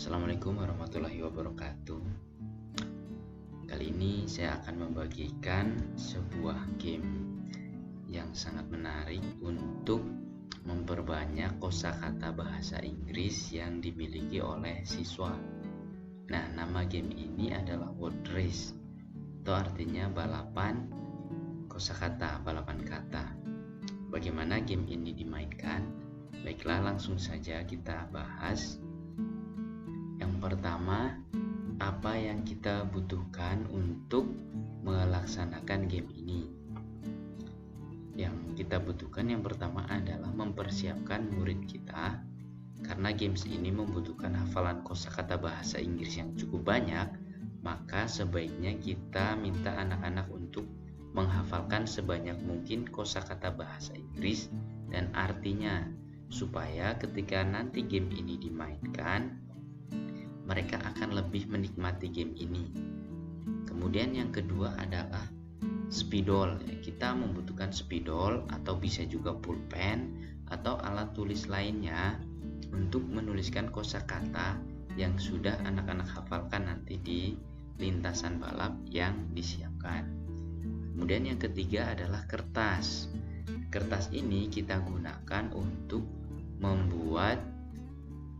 Assalamualaikum warahmatullahi wabarakatuh. Kali ini saya akan membagikan sebuah game yang sangat menarik untuk memperbanyak kosakata bahasa Inggris yang dimiliki oleh siswa. Nah, nama game ini adalah Word Race, atau artinya balapan kosakata, balapan kata. Bagaimana game ini dimainkan? Baiklah, langsung saja kita bahas. Yang pertama, apa yang kita butuhkan untuk melaksanakan game ini? Yang kita butuhkan yang pertama adalah mempersiapkan murid kita, karena games ini membutuhkan hafalan kosakata bahasa Inggris yang cukup banyak. Maka sebaiknya kita minta anak-anak untuk menghafalkan sebanyak mungkin kosakata bahasa Inggris dan artinya, supaya ketika nanti game ini dimainkan, mereka akan lebih menikmati game ini. Kemudian yang kedua adalah spidol. Kita membutuhkan spidol atau bisa juga pulpen atau alat tulis lainnya untuk menuliskan kosakata yang sudah anak-anak hafalkan nanti di lintasan balap yang disiapkan. Kemudian yang ketiga adalah kertas. Kertas ini kita gunakan untuk membuat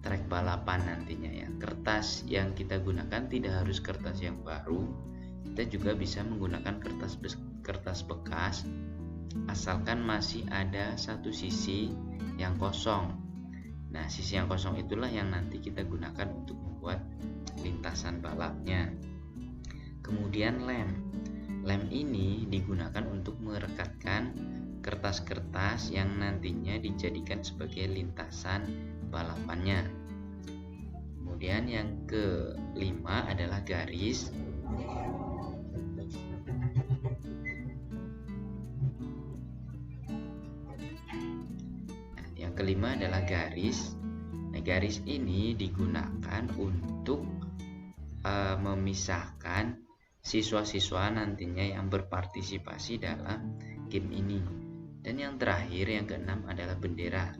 trek balapan nantinya ya. Kertas yang kita gunakan tidak harus kertas yang baru. Kita juga bisa menggunakan kertas bekas, asalkan masih ada satu sisi yang kosong. Nah, sisi yang kosong itulah yang nanti kita gunakan untuk membuat lintasan balapnya. Kemudian lem. Lem ini digunakan untuk merekatkan kertas-kertas yang nantinya dijadikan sebagai lintasan balapannya. Kemudian yang kelima adalah garis. Yang kelima adalah garis. Nah, garis ini digunakan untuk memisahkan siswa-siswa nantinya yang berpartisipasi dalam game ini. Dan yang terakhir, yang keenam adalah bendera.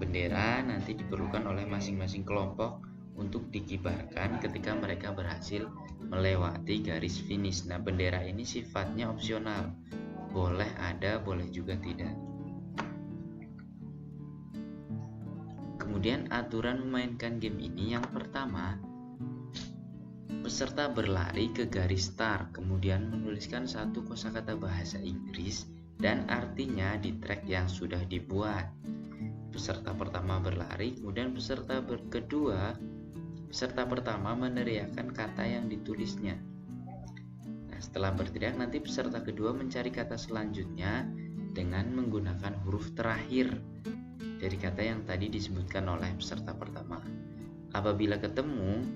Bendera nanti diperlukan oleh masing-masing kelompok untuk dikibarkan ketika mereka berhasil melewati garis finish. Nah, bendera ini sifatnya opsional. Boleh ada, boleh juga tidak. Kemudian aturan memainkan game ini, yang pertama, peserta berlari ke garis start, kemudian menuliskan satu kosakata bahasa Inggris dan artinya di trek yang sudah dibuat. Peserta pertama berlari, kemudian peserta pertama meneriakkan kata yang ditulisnya. Nah, setelah berteriak, nanti peserta kedua mencari kata selanjutnya dengan menggunakan huruf terakhir dari kata yang tadi disebutkan oleh peserta pertama. Apabila ketemu,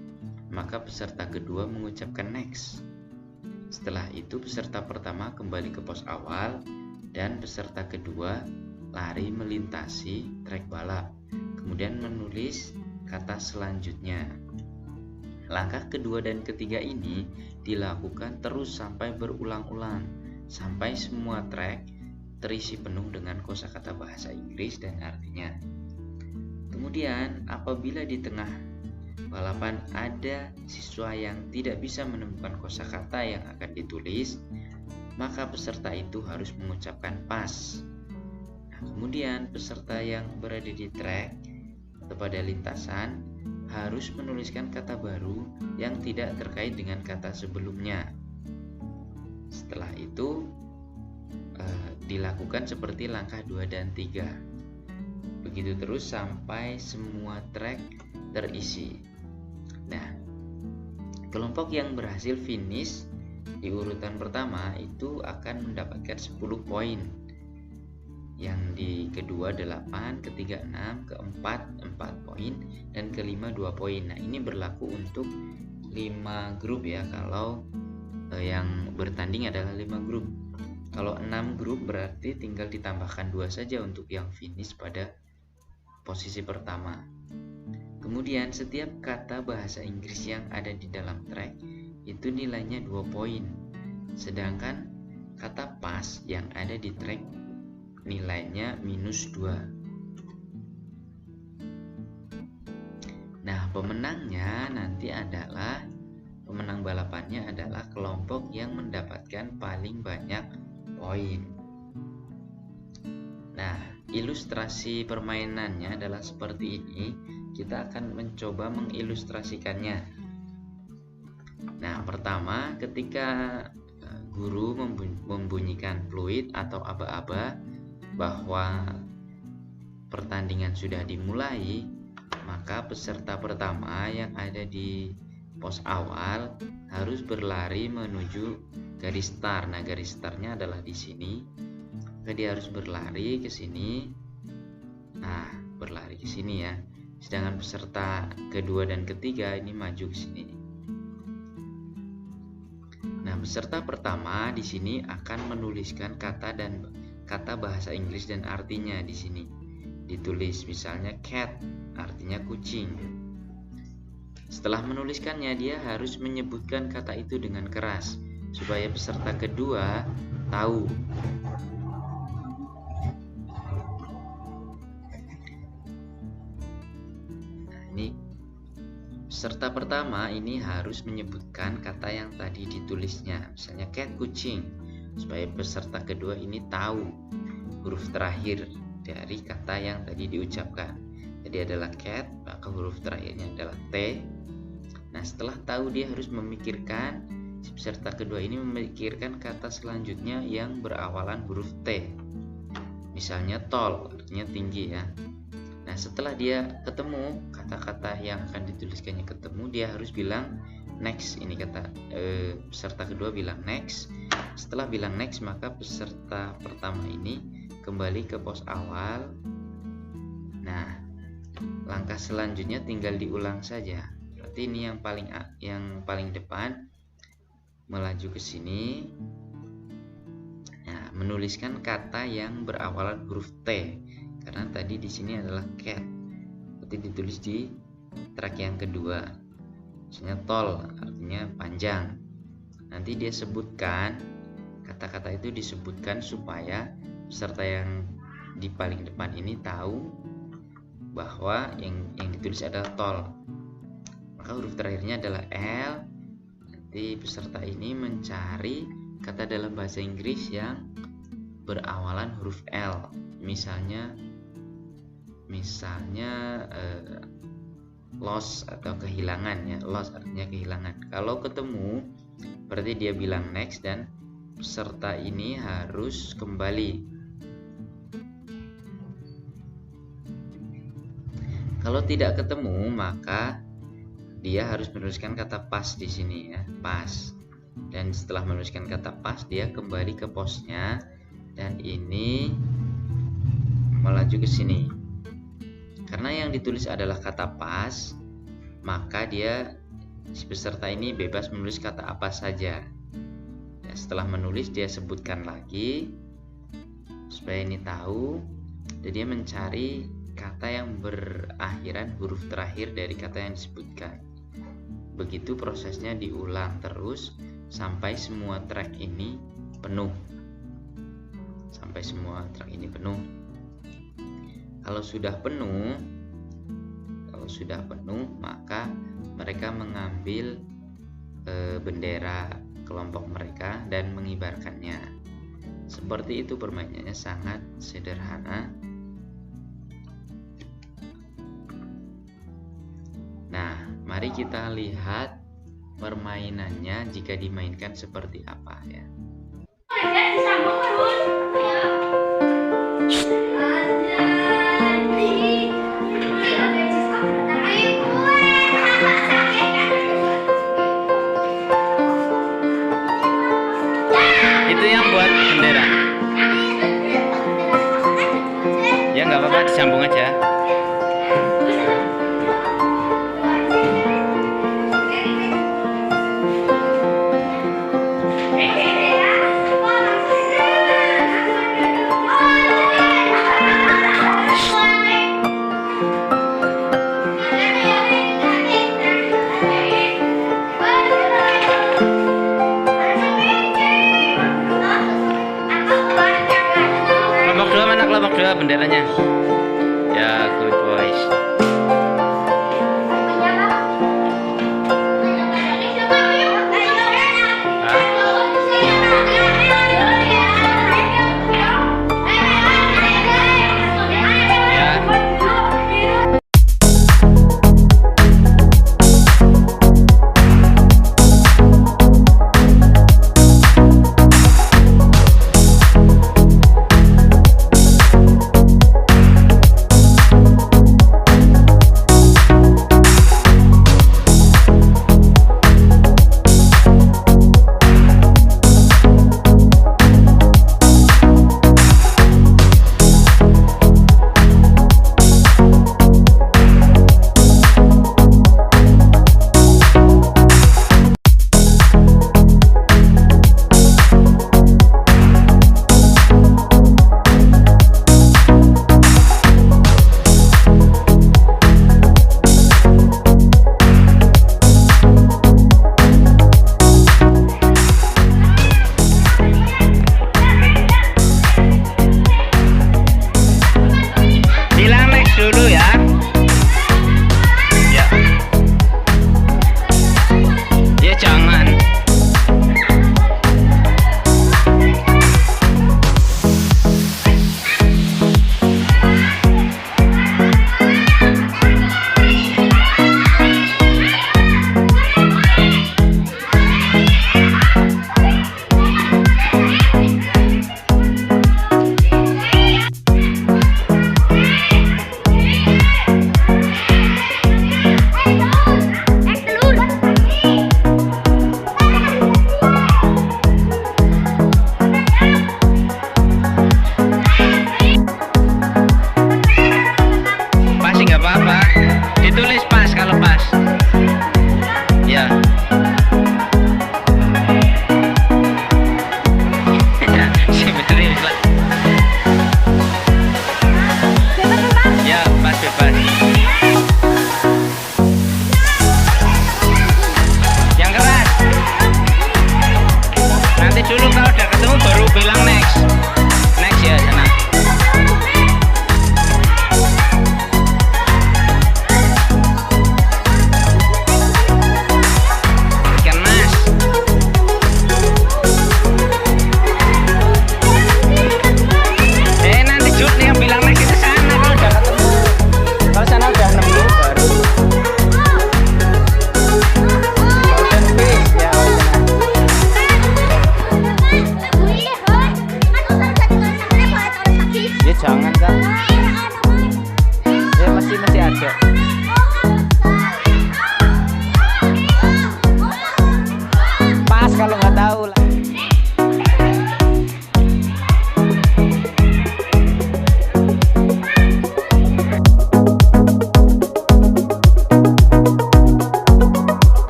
maka peserta kedua mengucapkan next. Setelah itu peserta pertama kembali ke pos awal dan peserta kedua lari melintasi trek balap, kemudian menulis kata selanjutnya. Langkah kedua dan ketiga ini dilakukan terus sampai berulang-ulang, sampai semua trek terisi penuh dengan kosakata bahasa Inggris dan artinya. Kemudian apabila di tengah balapan ada siswa yang tidak bisa menemukan kosakata yang akan ditulis, maka peserta itu harus mengucapkan pas. Kemudian peserta yang berada di trek atau pada lintasan harus menuliskan kata baru yang tidak terkait dengan kata sebelumnya. Setelah itu dilakukan seperti langkah 2 dan 3. Begitu terus sampai semua trek terisi. Nah, kelompok yang berhasil finish di urutan pertama itu akan mendapatkan 10 poin. Yang di kedua 8, ketiga 6, keempat 4 poin, dan kelima 2 poin. Nah, ini berlaku untuk 5 grup ya. Kalau yang bertanding adalah 5 grup. Kalau 6 grup berarti tinggal ditambahkan 2 saja untuk yang finish pada posisi pertama. Kemudian setiap kata bahasa Inggris yang ada di dalam trek itu nilainya 2 poin. Sedangkan kata pas yang ada di trek nilainya -2. Nah, pemenang balapannya adalah kelompok yang mendapatkan paling banyak poin. Nah, ilustrasi permainannya adalah seperti ini. Kita akan mencoba mengilustrasikannya. Nah, pertama, ketika guru membunyikan fluid atau aba-aba bahwa pertandingan sudah dimulai, maka peserta pertama yang ada di pos awal harus berlari menuju garis start. Nah, garis startnya adalah di sini. Maka dia harus berlari ke sini. Nah, berlari ke sini ya. Sedangkan peserta kedua dan ketiga ini maju ke sini. Nah, peserta pertama di sini akan menuliskan kata bahasa Inggris dan artinya di sini. Ditulis misalnya cat, artinya kucing. Setelah menuliskannya, dia harus menyebutkan kata itu dengan keras supaya peserta kedua tahu. Nah, ini peserta pertama ini harus menyebutkan kata yang tadi ditulisnya, misalnya cat, kucing, supaya peserta kedua ini tahu huruf terakhir dari kata yang tadi diucapkan. Jadi adalah cat, maka huruf terakhirnya adalah T. Nah, setelah tahu, dia harus memikirkan, si peserta kedua ini memikirkan kata selanjutnya yang berawalan huruf T. Misalnya tall, artinya tinggi ya. Nah, setelah dia ketemu kata-kata yang akan dituliskannya ketemu, dia harus bilang next. Ini kata peserta kedua bilang next. Setelah bilang next, maka peserta pertama ini kembali ke pos awal. Nah, langkah selanjutnya tinggal diulang saja. Berarti ini yang paling depan melaju ke sini. Nah, menuliskan kata yang berawalan huruf T. Karena tadi di sini adalah cat. Berarti ditulis di track yang kedua. Misalnya tall, artinya panjang. Nanti dia sebutkan, kata-kata itu disebutkan supaya peserta yang di paling depan ini tahu bahwa yang ditulis adalah tall. Maka huruf terakhirnya adalah L. Nanti peserta ini mencari kata dalam bahasa Inggris yang berawalan huruf L. Misalnya loss atau kehilangan ya. Loss artinya kehilangan. Kalau ketemu berarti dia bilang next dan peserta ini harus kembali. Kalau tidak ketemu, maka dia harus menuliskan kata pas di sini ya, pas. Dan setelah menuliskan kata pas, dia kembali ke posnya dan ini melaju ke sini. Karena yang ditulis adalah kata pas, maka si peserta ini bebas menulis kata apa saja. Ya, setelah menulis, dia sebutkan lagi supaya ini tahu. Jadi dia mencari kata yang berakhiran huruf terakhir dari kata yang disebutkan. Begitu prosesnya diulang terus sampai semua track ini penuh. Kalau sudah penuh, maka mereka mengambil bendera kelompok mereka dan mengibarkannya. Seperti itu permainannya, sangat sederhana. Nah, mari kita lihat permainannya jika dimainkan seperti apa ya. Itu yang buat bendera. Ya nggak apa-apa, disambung aja. Kelompok dua benderanya.